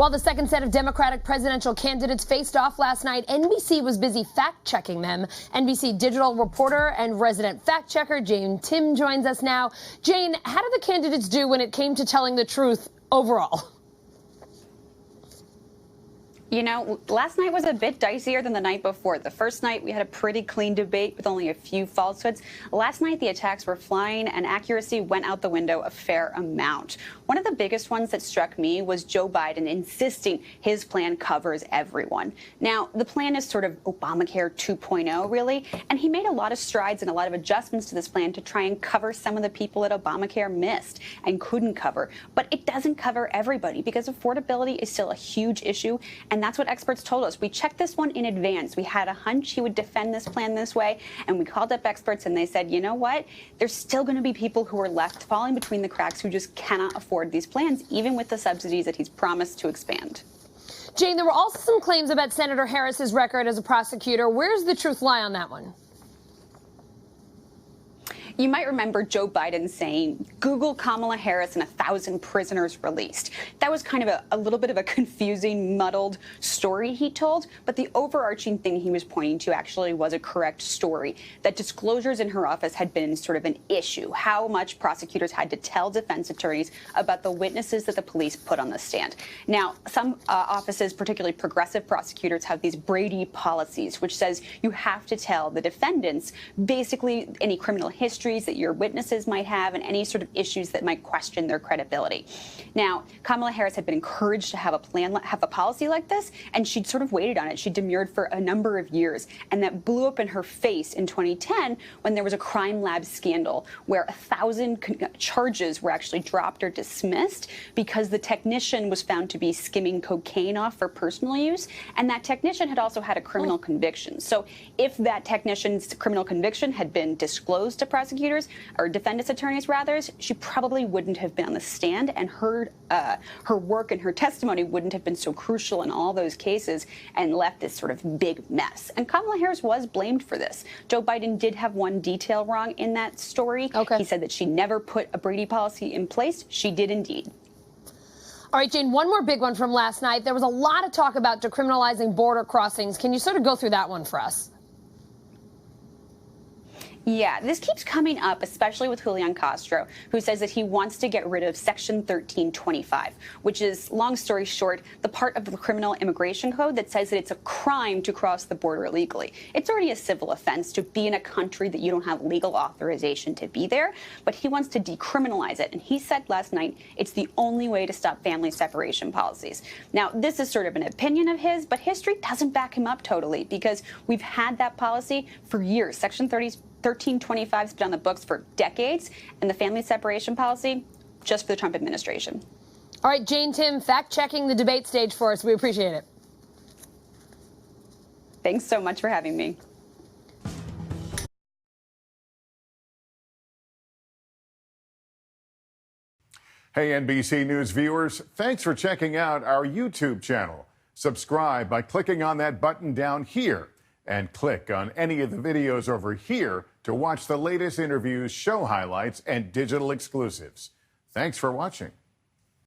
While the second set of Democratic presidential candidates faced off last night, NBC was busy fact-checking them. NBC Digital reporter and resident fact-checker Jane Timm joins us now. Jane, how did the candidates do when it came to telling the truth overall? You know, last night was a bit dicier than the night before. The first night, we had a pretty clean debate with only a few falsehoods. Last night, the attacks were flying and accuracy went out the window a fair amount. One of the biggest ones that struck me was Joe Biden insisting his plan covers everyone. Now, the plan is sort of Obamacare 2.0, really, and he made a lot of strides and a lot of adjustments to this plan to try and cover some of the people that Obamacare missed and couldn't cover. But it doesn't cover everybody because affordability is still a huge issue, and that's what experts told us. We checked this one in advance. We had a hunch he would defend this plan this way, and we called up experts and they said, you know what? There's still going to be people who are left falling between the cracks who just cannot afford these plans, even with the subsidies that he's promised to expand. Jane, there were also some claims about Senator Harris's record as a prosecutor. Where's the truth lie on that one? You might remember Joe Biden saying, Google Kamala Harris and 1,000 prisoners released. That was kind of a little bit of a confusing, muddled story he told, but the overarching thing he was pointing to actually was a correct story, that disclosures in her office had been sort of an issue, how much prosecutors had to tell defense attorneys about the witnesses that the police put on the stand. Now, some offices, particularly progressive prosecutors, have these Brady policies, which says you have to tell the defendants basically any criminal history that your witnesses might have and any sort of issues that might question their credibility. Now, Kamala Harris had been encouraged to have a policy like this, and she'd sort of waited on it. She demurred for a number of years, and that blew up in her face in 2010 when there was a crime lab scandal where 1,000 charges were actually dropped or dismissed because the technician was found to be skimming cocaine off for personal use, and that technician had also had a criminal conviction. So if that technician's criminal conviction had been disclosed to prosecutors, or defense attorneys rather, she probably wouldn't have been on the stand, and her work and her testimony wouldn't have been so crucial in all those cases and left this sort of big mess. And Kamala Harris was blamed for this. Joe Biden did have one detail wrong in that story. Okay. He said that she never put a Brady policy in place. She did indeed. All right, Jane, one more big one from last night. There was a lot of talk about decriminalizing border crossings. Can you sort of go through that one for us? Yeah, this keeps coming up, especially with Julian Castro, who says that he wants to get rid of Section 1325, which is, long story short, the part of the criminal immigration code that says that it's a crime to cross the border illegally. It's already a civil offense to be in a country that you don't have legal authorization to be there, but he wants to decriminalize it. And he said last night it's the only way to stop family separation policies. Now, this is sort of an opinion of his, but history doesn't back him up totally because we've had that policy for years. Section 1325 has been on the books for decades, and the family separation policy, just for the Trump administration. All right, Jane Timm, fact-checking the debate stage for us. We appreciate it. Thanks so much for having me. Hey, NBC News viewers, thanks for checking out our YouTube channel. Subscribe by clicking on that button down here, and click on any of the videos over here to watch the latest interviews, show highlights, and digital exclusives. Thanks for watching.